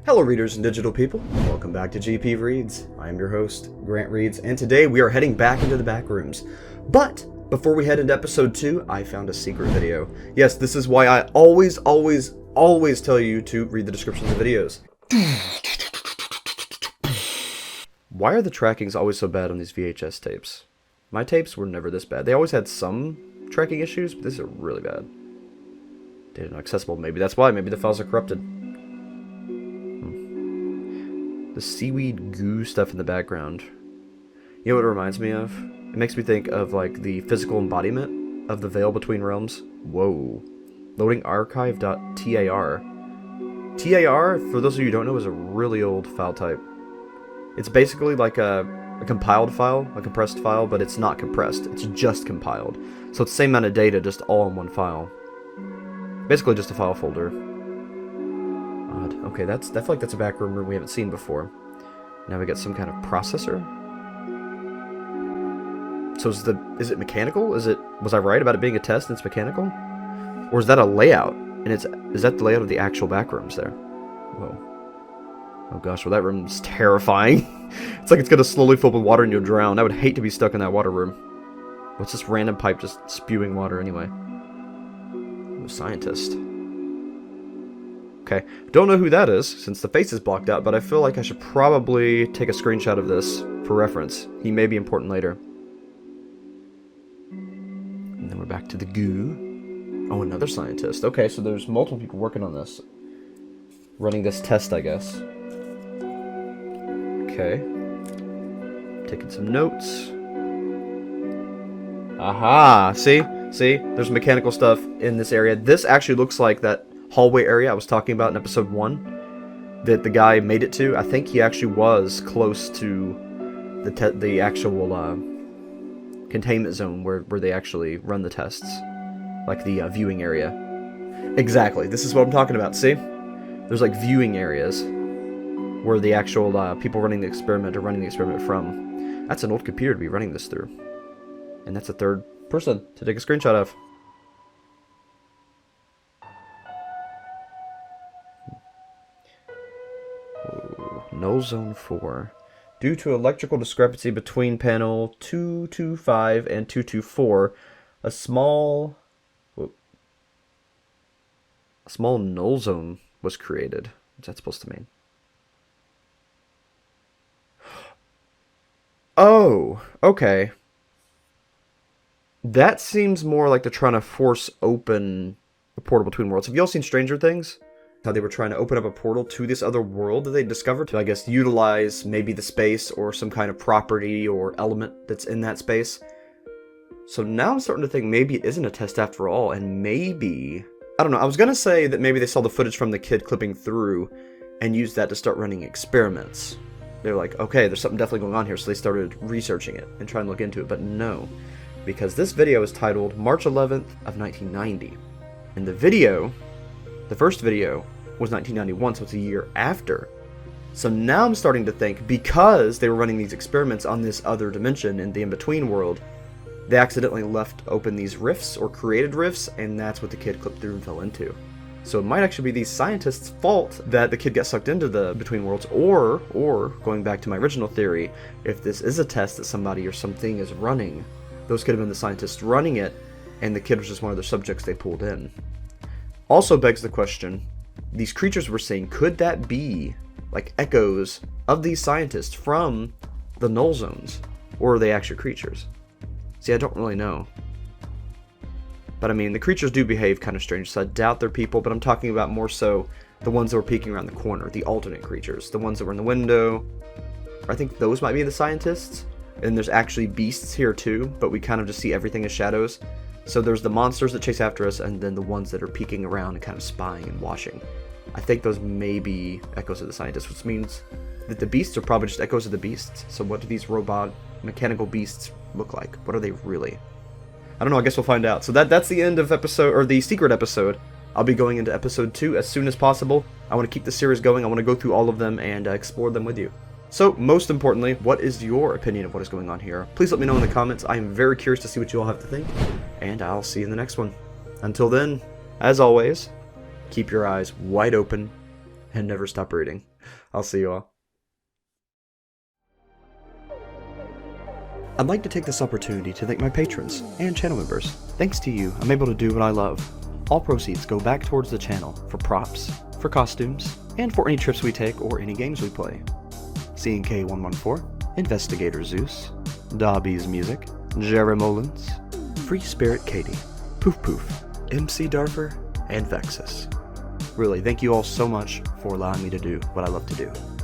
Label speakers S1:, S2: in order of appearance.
S1: Hello readers and digital people, welcome back to GP Reads. I am your host, Grant Reads, and today we are heading back into the back rooms. But before we head into episode 2, I found a secret video. Yes, this is why I always tell you to read the descriptions of videos. Why are the trackings always so bad on these VHS tapes? My tapes were never this bad. They always had some tracking issues, but these are really bad. Data not accessible, maybe that's why, maybe the files are corrupted. The seaweed goo stuff in the background. You know what it reminds me of? It makes me think of like the physical embodiment of the veil between realms. Whoa. Loading archive.tar. TAR, for those of you who don't know, is a really old file type. It's basically like a compiled file, a compressed file, but it's not compressed. It's just compiled. So it's the same amount of data, just all in one file. Basically just a file folder. Odd. Okay, I feel like that's a backroom room we haven't seen before. Now we got some kind of processor. So is it mechanical? Was I right about it being a test and it's mechanical? Or is that a layout? And is that the layout of the actual backrooms there? Whoa. Oh gosh, well that room's terrifying. It's like it's gonna slowly fill with water and you'll drown. I would hate to be stuck in that water room. What's this random pipe just spewing water anyway? I'm a scientist. Okay, don't know who that is, since the face is blocked out, but I feel like I should probably take a screenshot of this for reference. He may be important later. And then we're back to the goo. Oh, another scientist. Okay, so there's multiple people working on this. Running this test, I guess. Okay. Taking some notes. Aha! See? There's mechanical stuff in this area. This actually looks like that hallway area I was talking about in episode 1 that the guy made it to. I think he actually was close to the actual containment zone where they actually run the tests, like the viewing area. Exactly, this is what I'm talking about. See, there's like viewing areas where the actual people running the experiment are running the experiment from. That's an old computer to be running this through, and that's a third person to take a screenshot of. Null Zone 4. Due to electrical discrepancy between panel 225 and 224, a small null zone was created. What's that supposed to mean? Oh, okay. That seems more like they're trying to force open a portal between worlds. Have y'all seen Stranger Things? How they were trying to open up a portal to this other world that they discovered to, I guess, utilize maybe the space or some kind of property or element that's in that space. So now I'm starting to think maybe it isn't a test after all, and maybe... I don't know, I was going to say that maybe they saw the footage from the kid clipping through and used that to start running experiments. They're like, okay, there's something definitely going on here, so they started researching it and trying to look into it, but no. Because this video is titled March 11th of 1990. And the first video was 1991, so it's a year after. So now I'm starting to think, because they were running these experiments on this other dimension in the in-between world, they accidentally left open these rifts, or created rifts, and that's what the kid clipped through and fell into. So it might actually be these scientists' fault that the kid got sucked into the between worlds, or going back to my original theory, if this is a test that somebody or something is running, those could have been the scientists running it, and the kid was just one of the subjects they pulled in. Also begs the question, these creatures we're seeing, could that be like echoes of these scientists from the null zones? Or are they actual creatures? See, I don't really know. But I mean, the creatures do behave kind of strange, so I doubt they're people, but I'm talking about more so the ones that were peeking around the corner, the alternate creatures, the ones that were in the window. I think those might be the scientists. And there's actually beasts here too, but we kind of just see everything as shadows. So there's the monsters that chase after us, and then the ones that are peeking around and kind of spying and watching. I think those may be echoes of the scientists, which means that the beasts are probably just echoes of the beasts. So what do these robot, mechanical beasts look like? What are they really? I don't know, I guess we'll find out. So that's the end of the secret episode. I'll be going into episode 2 as soon as possible. I want to keep the series going. I want to go through all of them and explore them with you. So, most importantly, what is your opinion of what is going on here? Please let me know in the comments. I am very curious to see what you all have to think, and I'll see you in the next one. Until then, as always, keep your eyes wide open and never stop reading. I'll see you all. I'd like to take this opportunity to thank my patrons and channel members. Thanks to you, I'm able to do what I love. All proceeds go back towards the channel for props, for costumes, and for any trips we take or any games we play. CNK114, Investigator Zeus, Dobby's Music, Jerry Mullins, Free Spirit Katie, Poof Poof, MC Darfer, and Vexus. Really, thank you all so much for allowing me to do what I love to do.